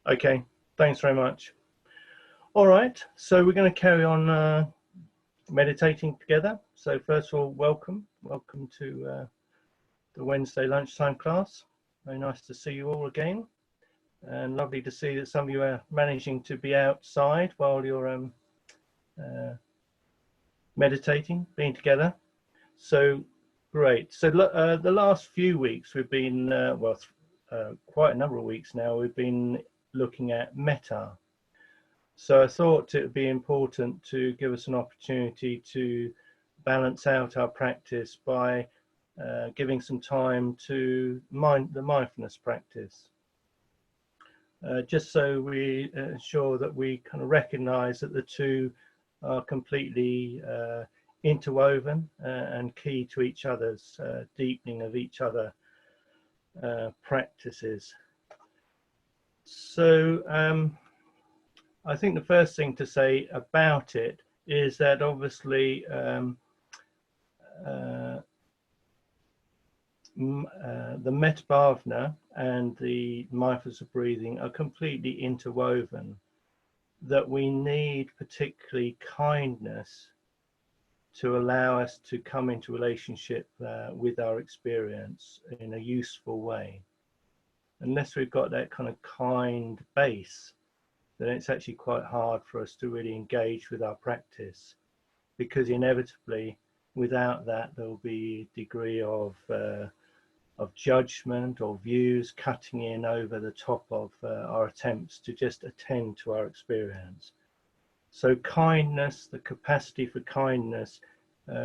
Okay, thanks very much. All right, so we're going to carry on meditating together. So first of all, welcome to the Wednesday lunchtime class. Very nice to see you all again, and lovely to see that some of you are managing to be outside while you're meditating, being together. So great. So the last few weeks we've been, quite a number of weeks now, we've been looking at metta. So I thought it would be important to give us an opportunity to balance out our practice by giving some time to the mindfulness practice. Just so we ensure that we kind of recognize that the two are completely interwoven and key to each other's deepening of each other practices. So I think the first thing to say about it is that obviously the Metta Bhadra and the mindfulness of breathing are completely interwoven, that we need particularly kindness to allow us to come into relationship with our experience in a useful way. Unless we've got that kind of kind base, then it's actually quite hard for us to really engage with our practice, because inevitably without that there will be a degree of judgment or views cutting in over the top of our attempts to just attend to our experience. So kindness, the capacity for kindness,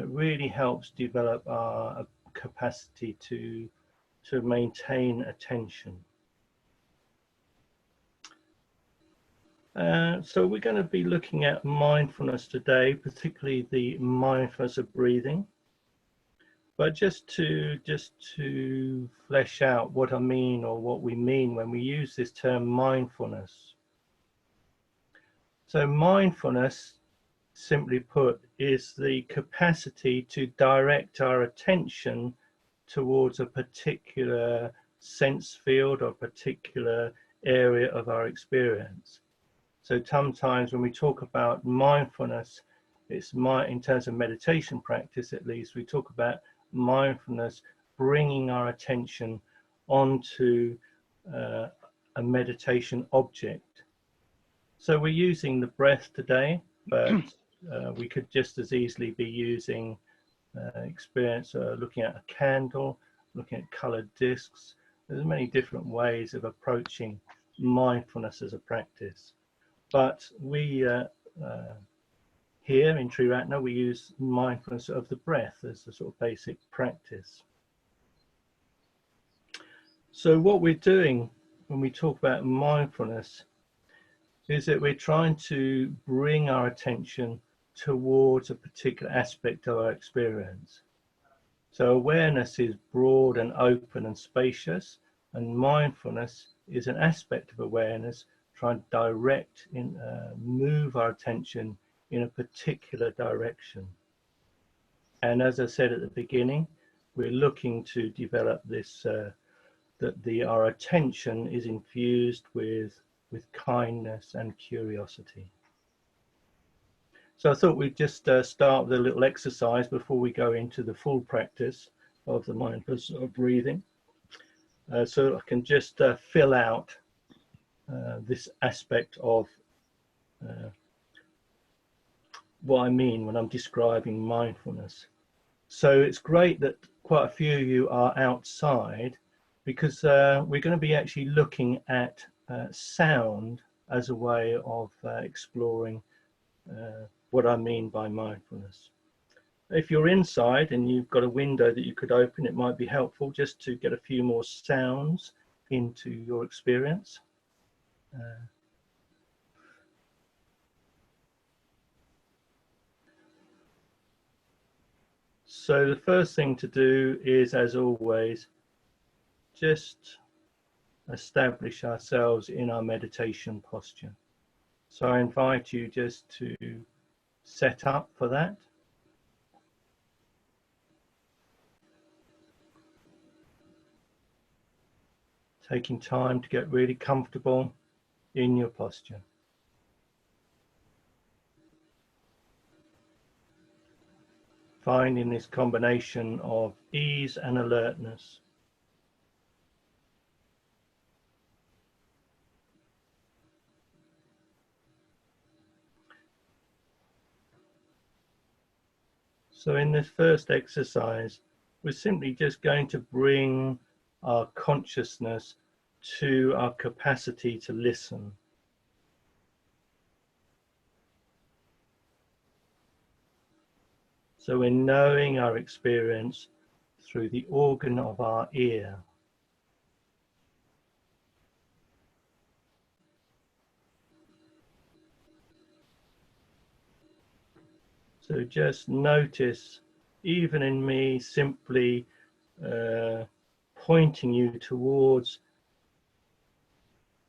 really helps develop our capacity to maintain attention. So we're going to be looking at mindfulness today, particularly the mindfulness of breathing. But just to flesh out what I mean, or what we mean when we use this term mindfulness. So mindfulness, simply put, is the capacity to direct our attention towards a particular sense field or particular area of our experience. So sometimes when we talk about mindfulness, it's in terms of meditation practice at least, we talk about mindfulness bringing our attention onto a meditation object. So we're using the breath today, but we could just as easily be using looking at a candle, looking at colored discs. There's many different ways of approaching mindfulness as a practice. But we here in Triratna, we use mindfulness of the breath as a sort of basic practice. So what we're doing when we talk about mindfulness is that we're trying to bring our attention towards a particular aspect of our experience. So awareness is broad and open and spacious, and mindfulness is an aspect of awareness trying to direct, move our attention in a particular direction. And as I said at the beginning, we're looking to develop this, that our attention is infused with kindness and curiosity. So I thought we'd just start with a little exercise before we go into the full practice of the mindfulness of breathing. So I can just fill out this aspect of what I mean when I'm describing mindfulness. So it's great that quite a few of you are outside, because we're going to be actually looking at sound as a way of exploring what I mean by mindfulness. If you're inside and you've got a window that you could open, it might be helpful just to get a few more sounds into your experience. So the first thing to do is, as always, just establish ourselves in our meditation posture. So I invite you just to set up for that. Taking time to get really comfortable, in your posture. Finding this combination of ease and alertness. So in this first exercise, we're simply just going to bring our consciousness to our capacity to listen. So we're knowing our experience through the organ of our ear. So just notice, even in me simply pointing you towards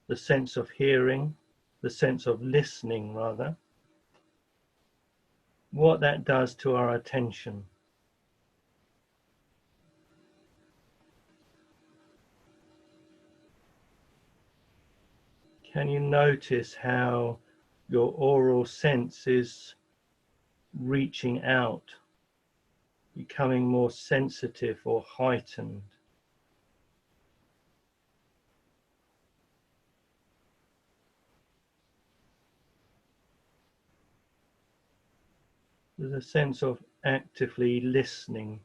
the sense of hearing, the sense of listening rather, what that does to our attention. Can you notice how your oral sense is reaching out, becoming more sensitive or heightened? There's a sense of actively listening,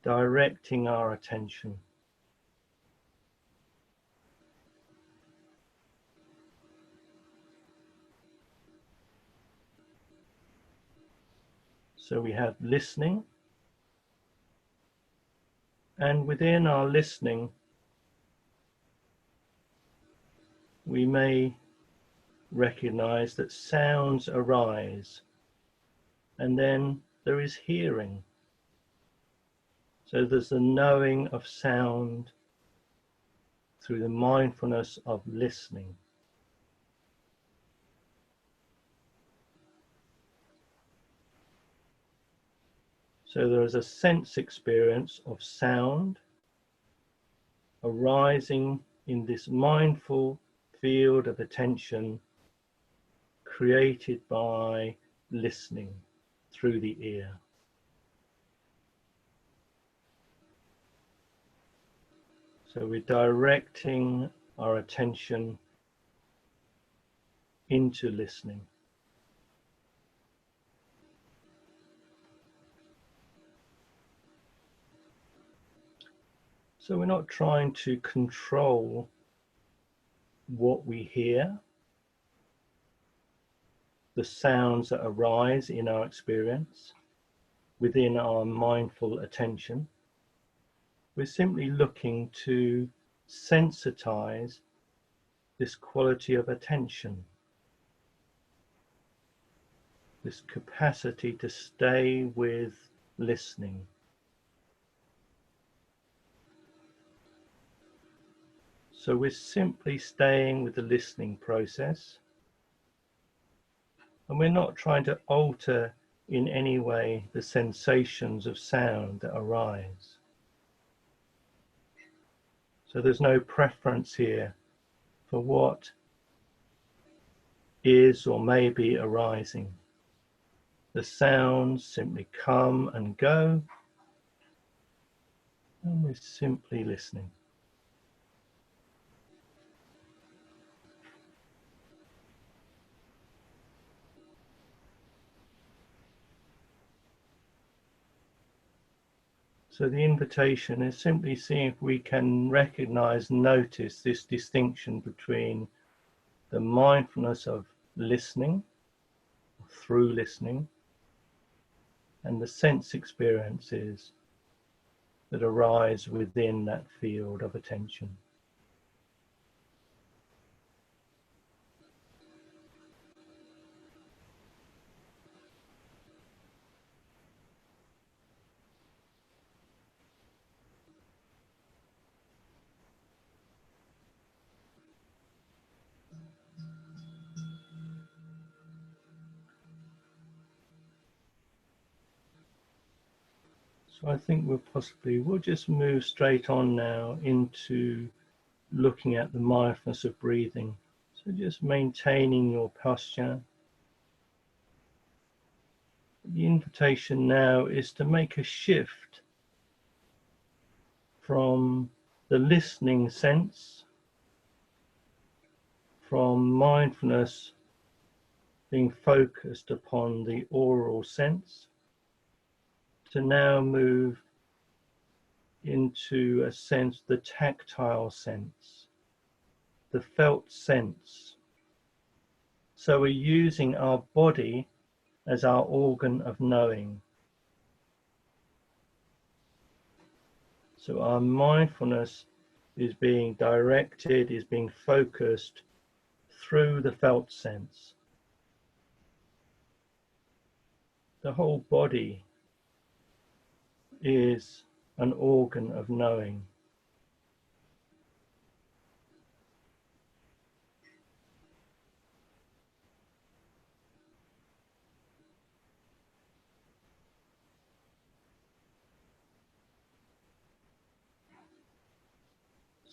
directing our attention. So we have listening, and within our listening, we may recognize that sounds arise, and then there is hearing. So there's the knowing of sound through the mindfulness of listening. So there is a sense experience of sound arising in this mindful field of attention created by listening through the ear. So we're directing our attention into listening. So we're not trying to control what we hear, the sounds that arise in our experience within our mindful attention. We're simply looking to sensitize this quality of attention, this capacity to stay with listening. So we're simply staying with the listening process, and we're not trying to alter in any way the sensations of sound that arise. So there's no preference here for what is or may be arising. The sounds simply come and go, and we're simply listening. So the invitation is simply seeing if we can recognize, notice this distinction between the mindfulness of listening, through listening, and the sense experiences that arise within that field of attention. So I think we'll just move straight on now into looking at the mindfulness of breathing. So just maintaining your posture. The invitation now is to make a shift from the listening sense, from mindfulness being focused upon the oral sense, to now move into a sense, the tactile sense, the felt sense. So we're using our body as our organ of knowing. So our mindfulness is being directed, is being focused through the felt sense. The whole body is an organ of knowing.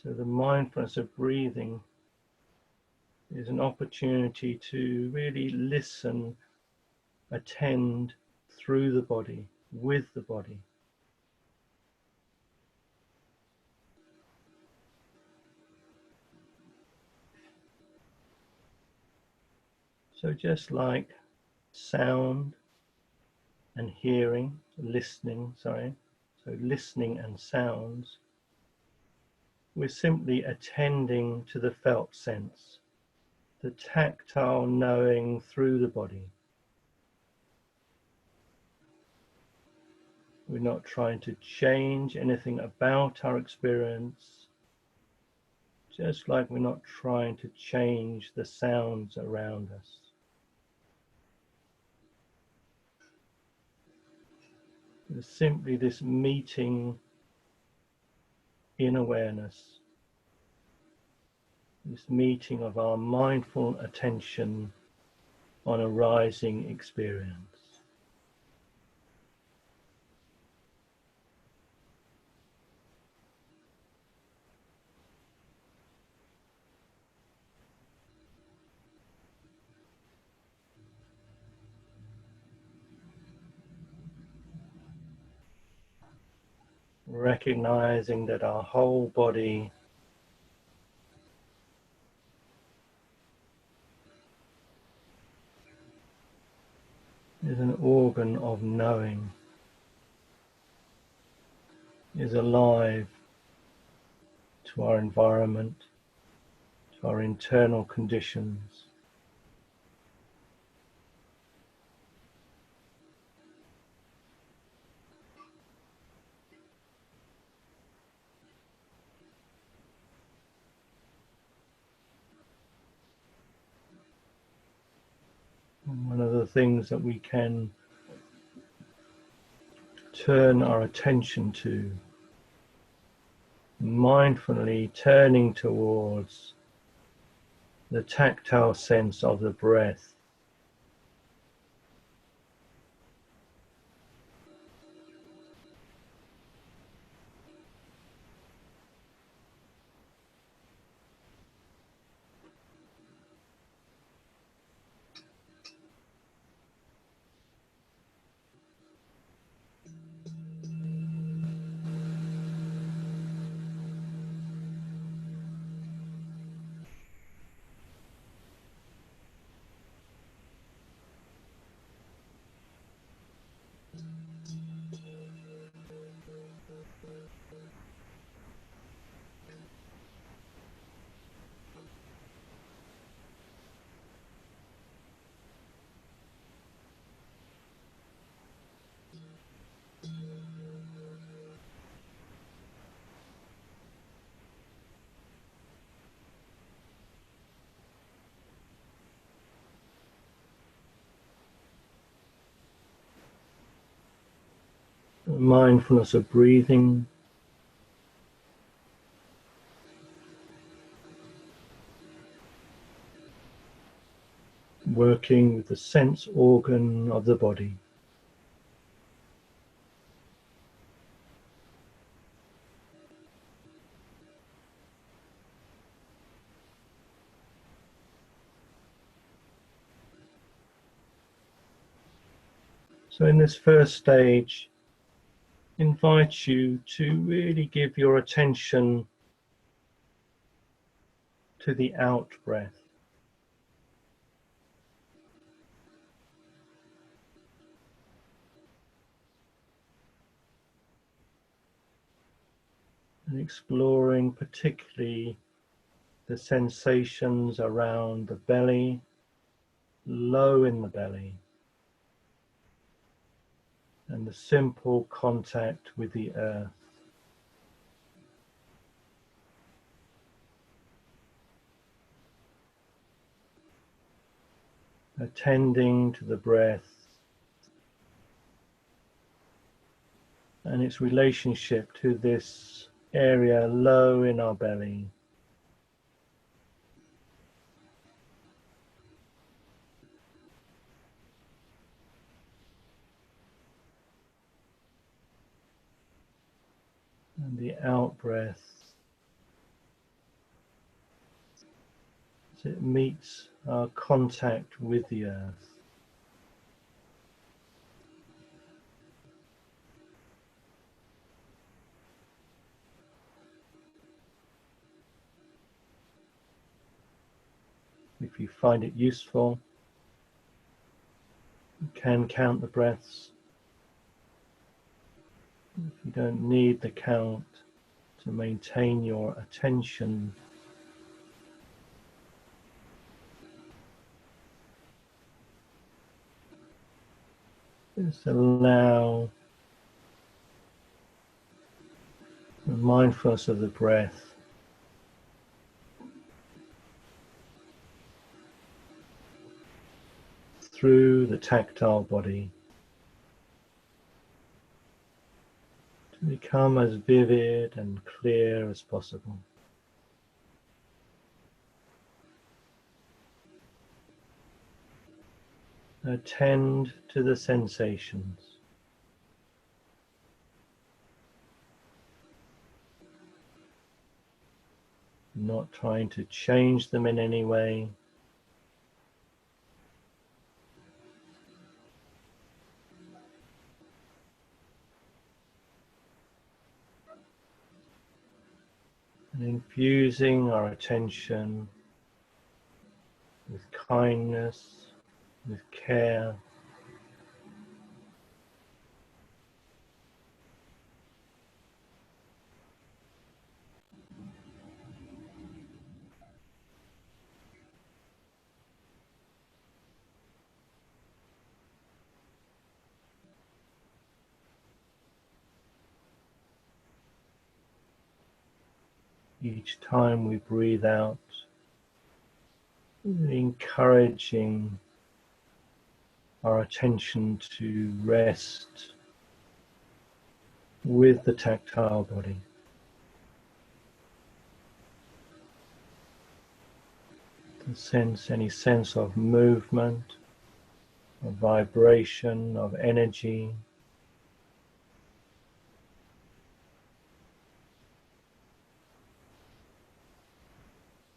So the mindfulness of breathing is an opportunity to really listen, attend through the body, with the body. So just like sound and hearing, listening, so listening and sounds, we're simply attending to the felt sense, the tactile knowing through the body. We're not trying to change anything about our experience, just like we're not trying to change the sounds around us. It's simply this meeting in awareness, this meeting of our mindful attention on a rising experience. Recognizing that our whole body is an organ of knowing, is alive to our environment, to our internal conditions. And one of the things that we can turn our attention to, mindfully turning towards the tactile sense of the breath. Mindfulness of breathing, working with the sense organ of the body. So in this first stage, invite you to really give your attention to the out breath. And exploring particularly the sensations around the belly, low in the belly, and the simple contact with the earth. Attending to the breath and its relationship to this area low in our belly. And the out breath as it meets our contact with the earth. If you find it useful, you can count the breaths. If you don't need the count to maintain your attention, just allow the mindfulness of the breath through the tactile body to become as vivid and clear as possible. Attend to the sensations. Not trying to change them in any way. And infusing our attention with kindness, with care. Each time we breathe out, really encouraging our attention to rest with the tactile body. To sense any sense of movement, of vibration, of energy.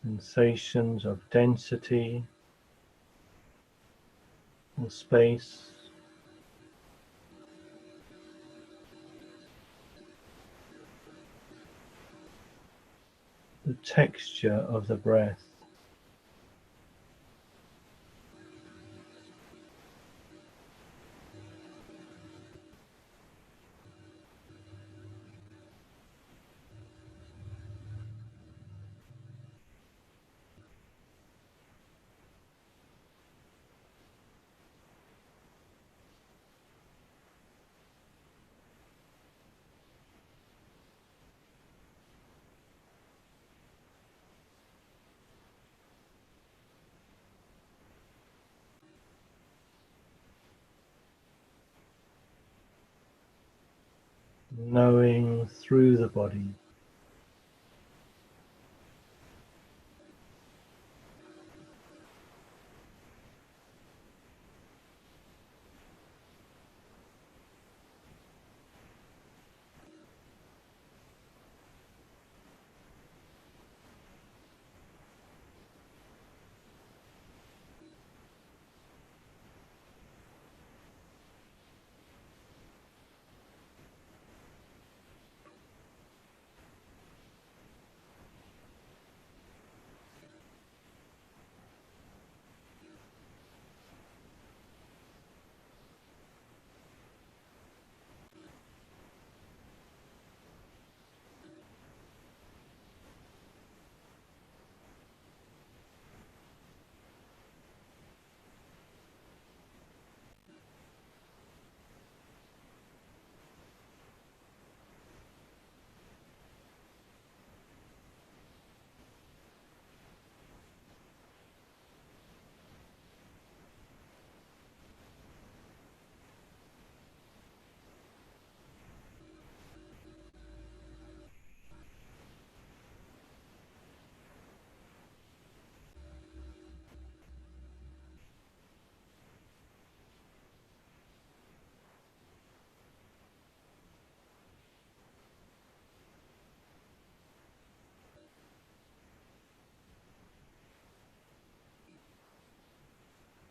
Sensations of density or space. The texture of the breath. Knowing through the body.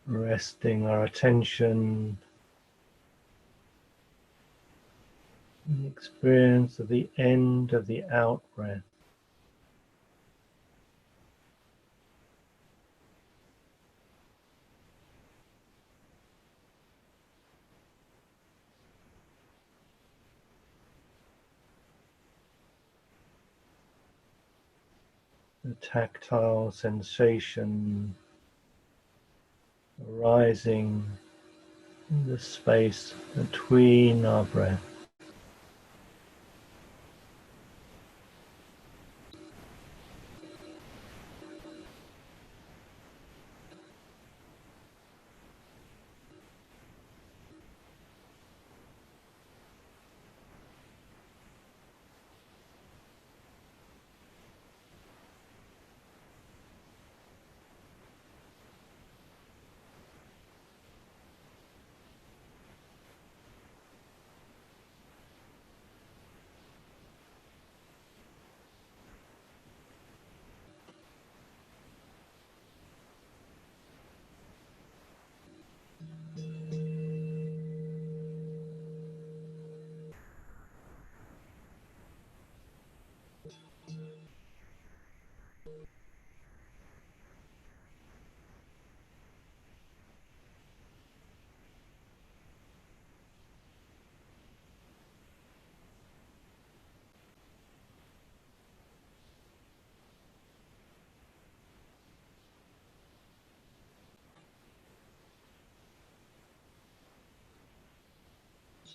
resting our attention on the experience of the end of the out breath. The tactile sensation arising in the space between our breath.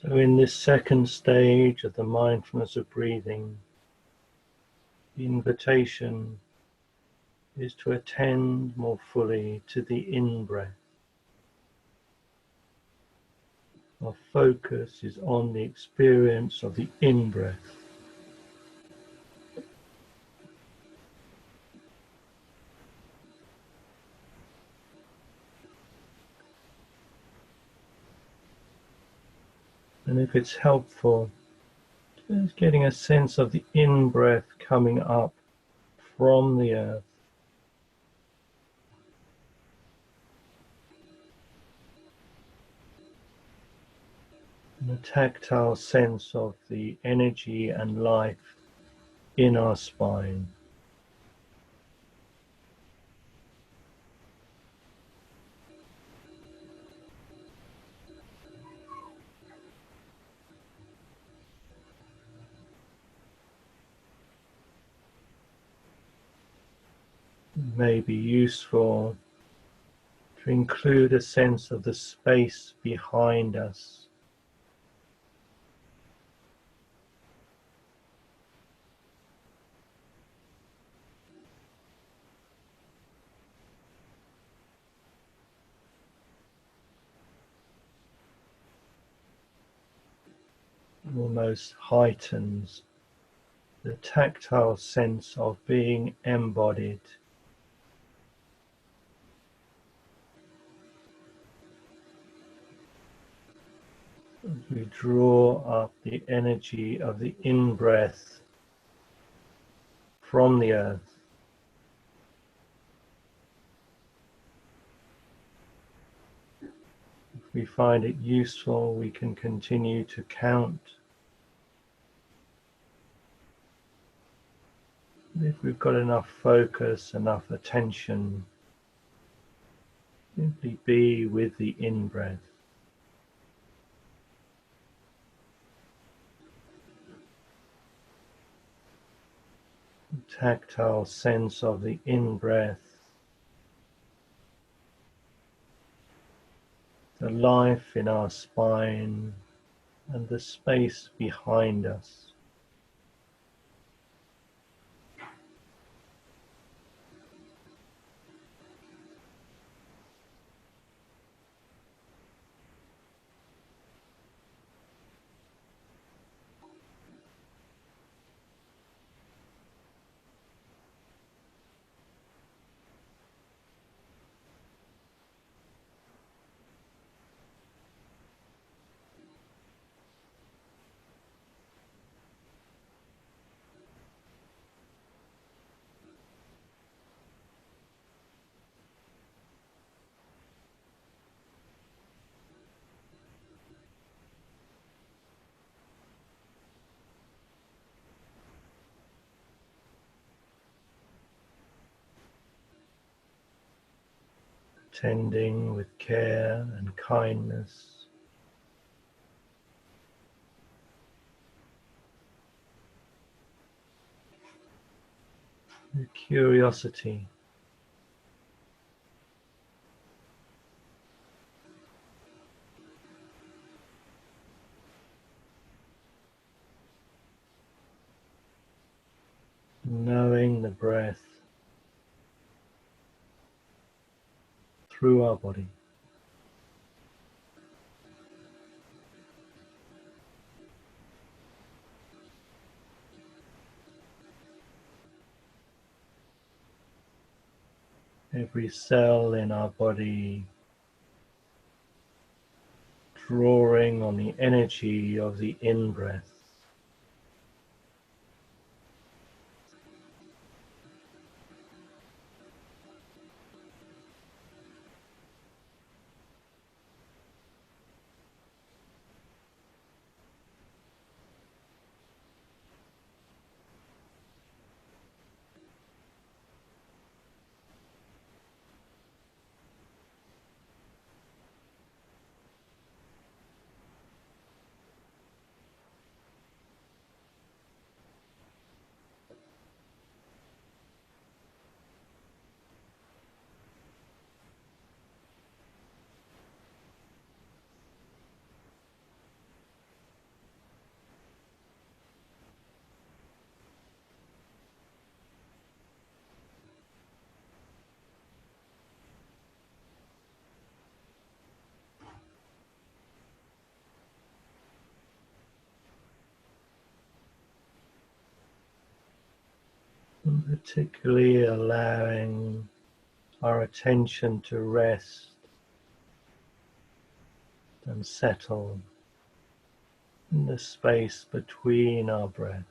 So in this second stage of the mindfulness of breathing, the invitation is to attend more fully to the in-breath. Our focus is on the experience of the in-breath. And if it's helpful, just getting a sense of the in-breath coming up from the earth. And a tactile sense of the energy and life in our spine. It may be useful to include a sense of the space behind us. Almost heightens the tactile sense of being embodied. As we draw up the energy of the in-breath from the earth, if we find it useful, we can continue to count. If we've got enough focus, enough attention, simply be with the in-breath. Tactile sense of the in-breath, the life in our spine, and the space behind us. tending with care and kindness, with curiosity. Knowing the breath through our body. Every cell in our body drawing on the energy of the in-breath. And particularly allowing our attention to rest and settle in the space between our breaths.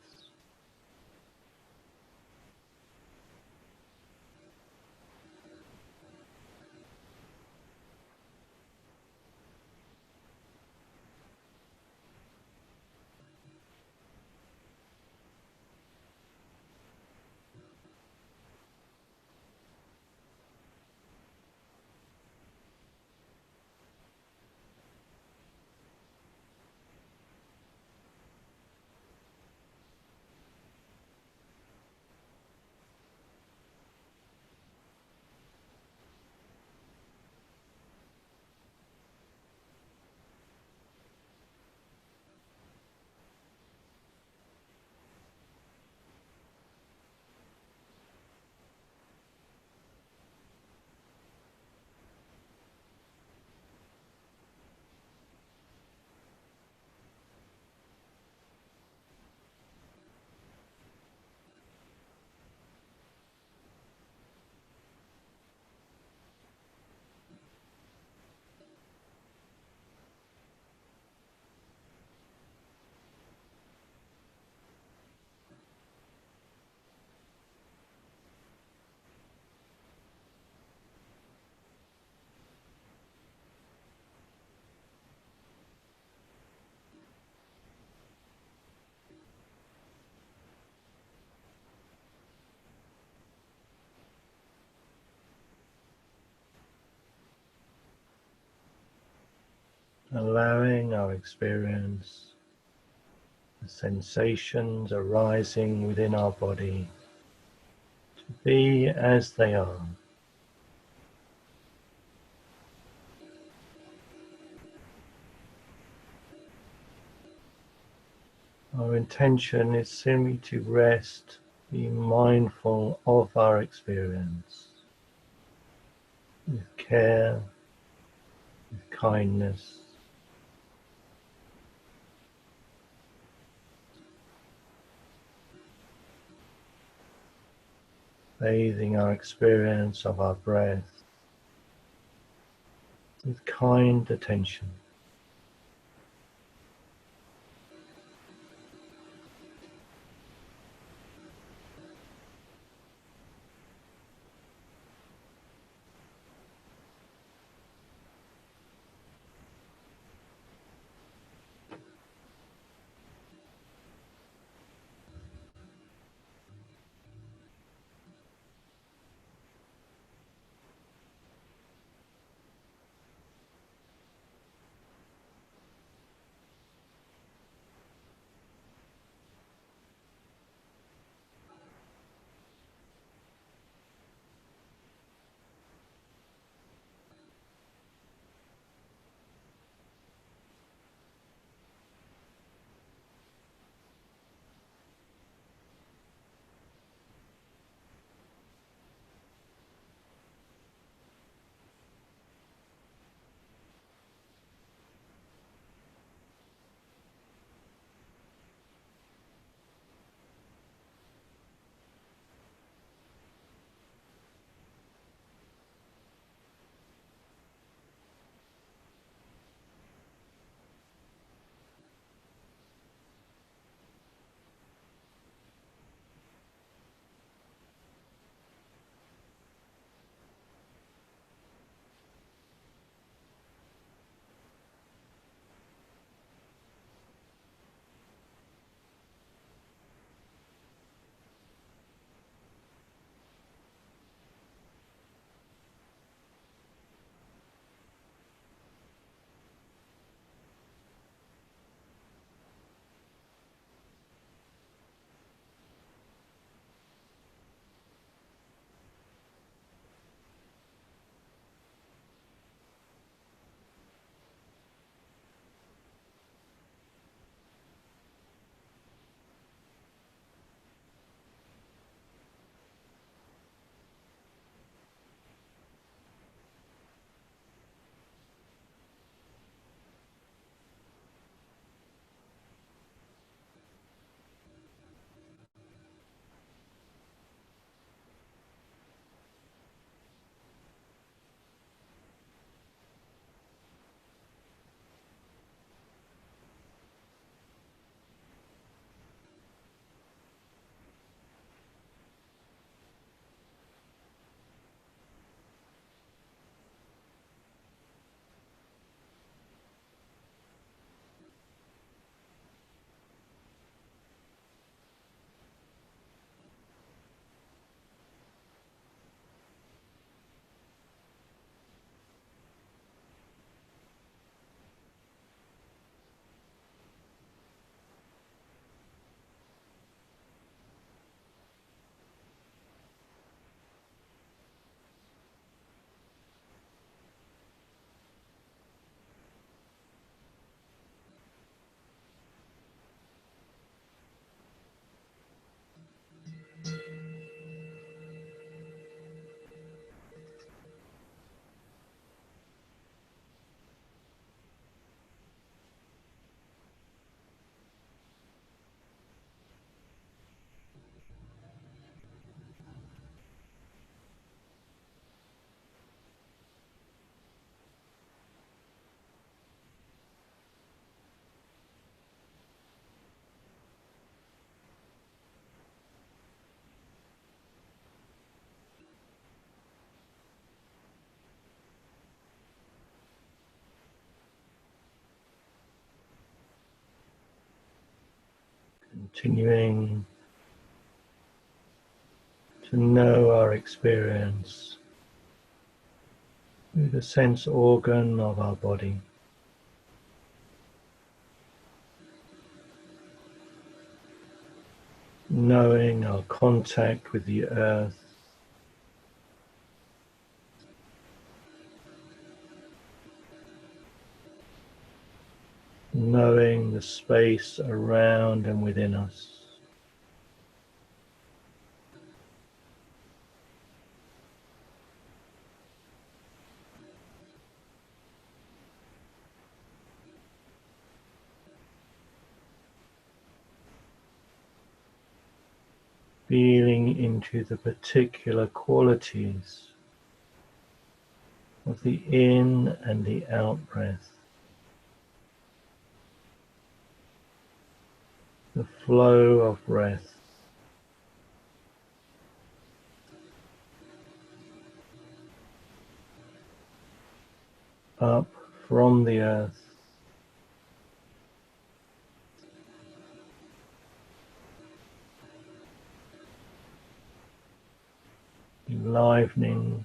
Allowing our experience, the sensations arising within our body, to be as they are. Our intention is simply to rest, be mindful of our experience with care, with kindness, bathing our experience of our breath with kind attention. Continuing to know our experience through the sense organ of our body. Knowing our contact with the earth, knowing the space around and within us. Feeling into the particular qualities of the in and the out breath, the flow of breath, up from the earth, enlivening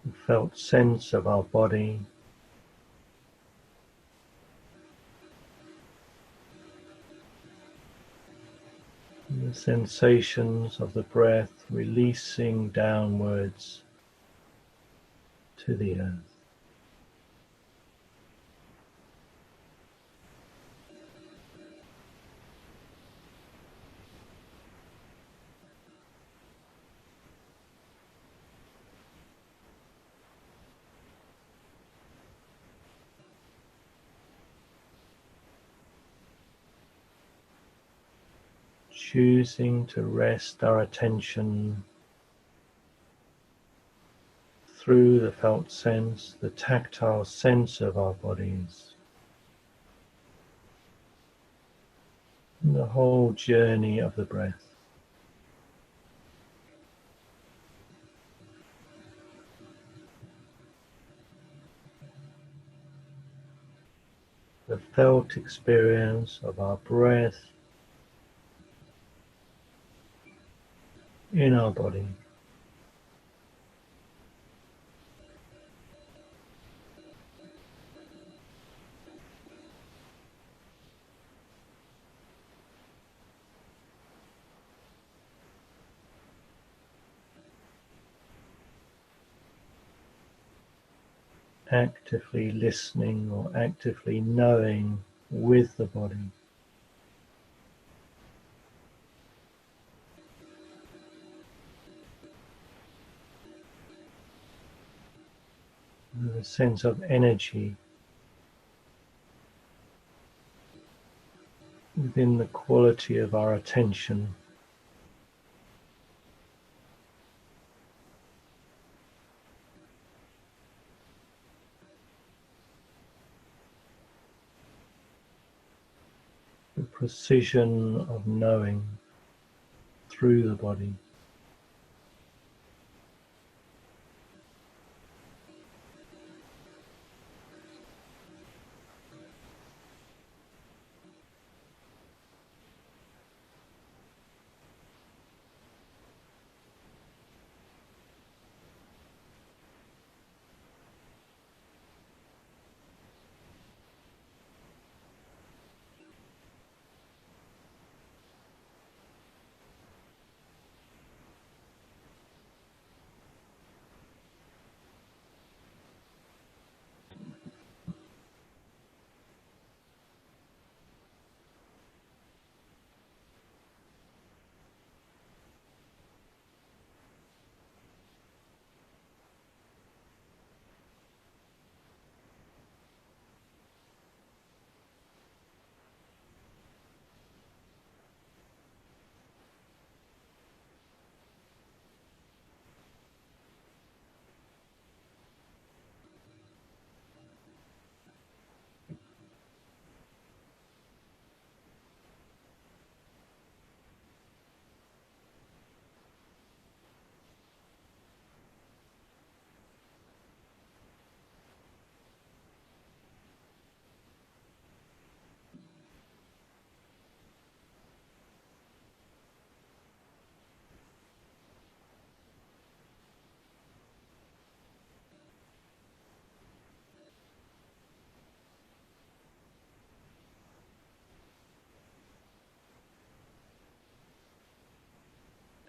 the felt sense of our body, the sensations of the breath releasing downwards to the earth. Choosing to rest our attention through the felt sense, the tactile sense of our bodies, and the whole journey of the breath. The felt experience of our breath in our body. Actively listening or actively knowing with the body. The sense of energy within the quality of our attention. The precision of knowing through the body.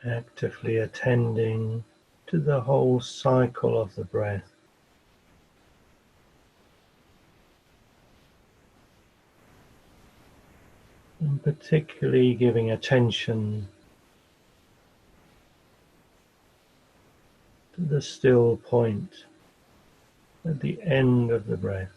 actively attending to the whole cycle of the breath. And particularly giving attention to the still point at the end of the breath.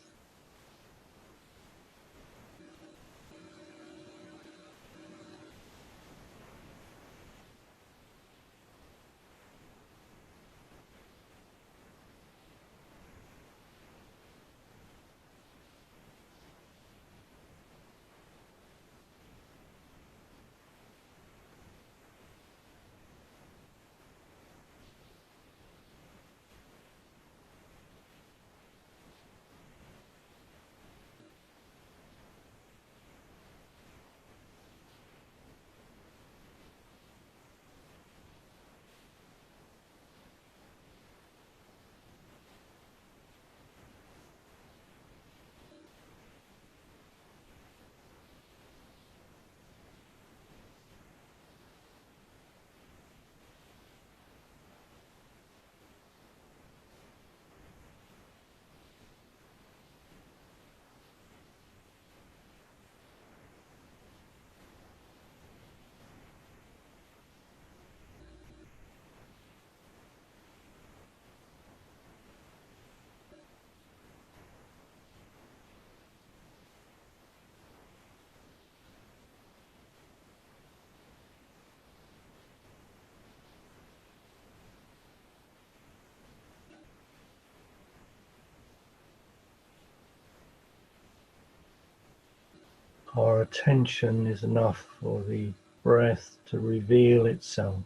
Our attention is enough for the breath to reveal itself.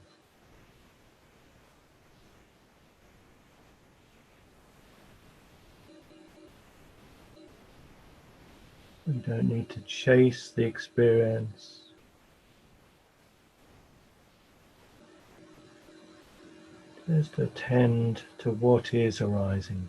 We don't need to chase the experience. Just attend to what is arising.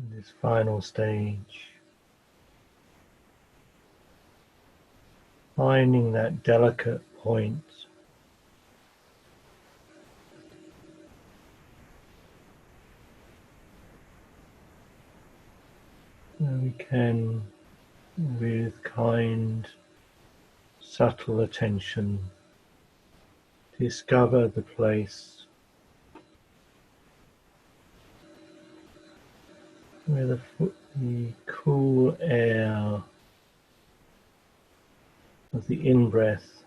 In this final stage, finding that delicate point where we can, with kind, subtle attention, discover the place where the cool air of the in-breath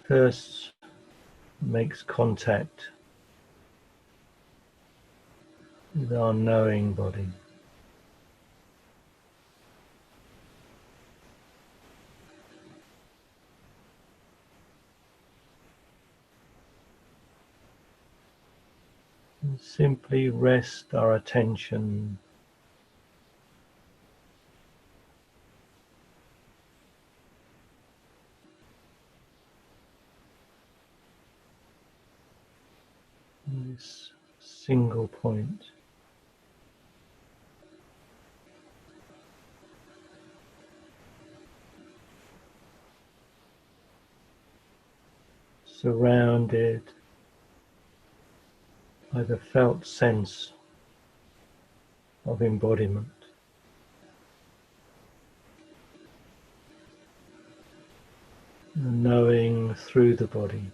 first makes contact with our knowing body. And simply rest our attention on this single point. Surrounded by the felt sense of embodiment. Knowing through the body.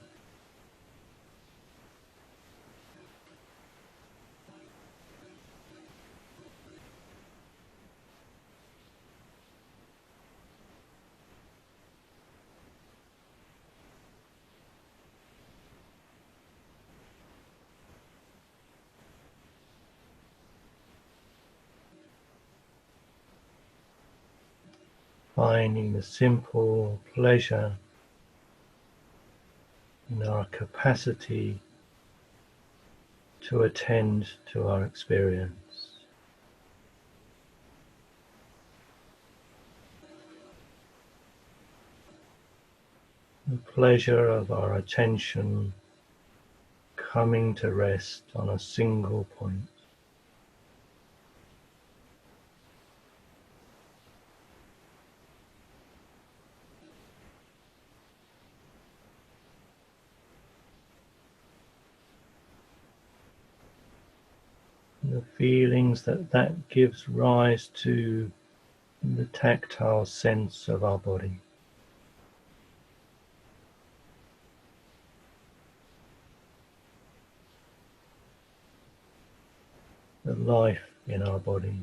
Finding the simple pleasure in our capacity to attend to our experience. The pleasure of our attention coming to rest on a single point. The feelings that gives rise to the tactile sense of our body. The life in our body.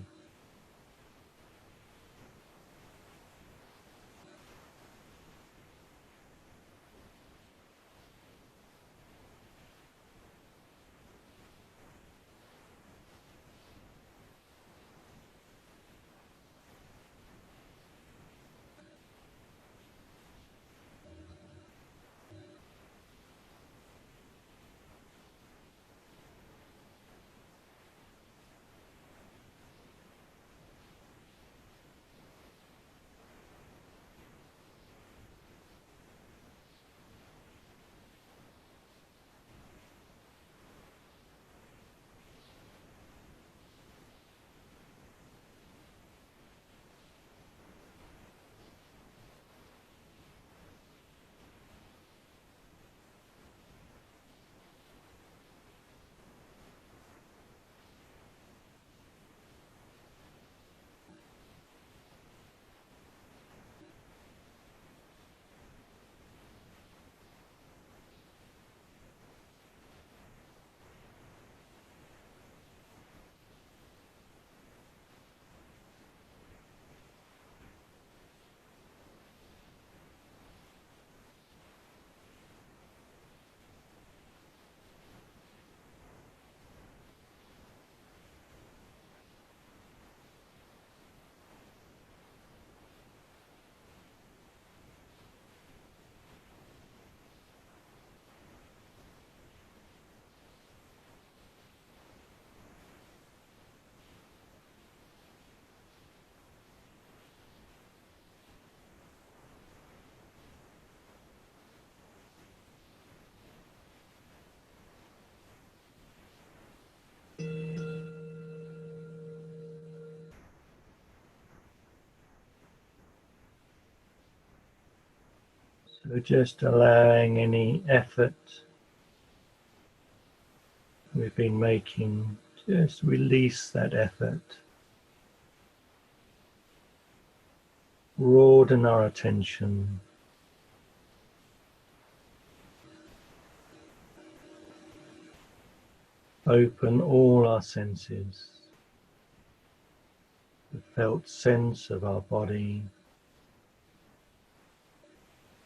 So just allowing any effort we've been making, just release that effort. Broaden our attention. Open all our senses. The felt sense of our body,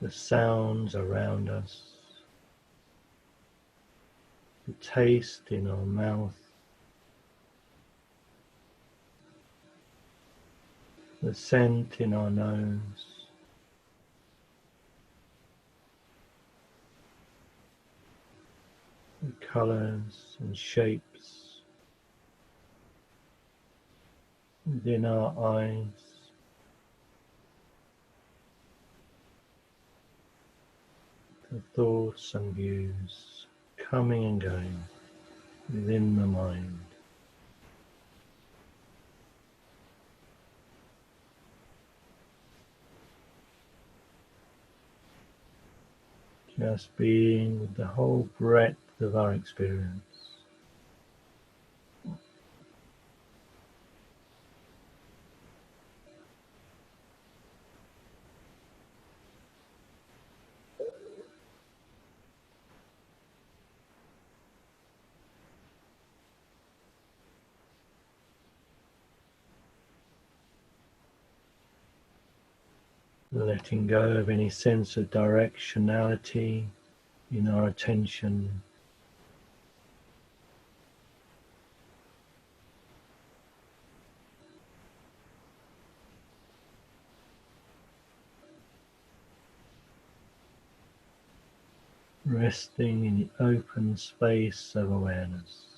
the sounds around us, the taste in our mouth, the scent in our nose, the colours and shapes within our eyes, the thoughts and views coming and going within the mind. Just being with the whole breadth of our experience. Letting go of any sense of directionality in our attention. Resting in the open space of awareness.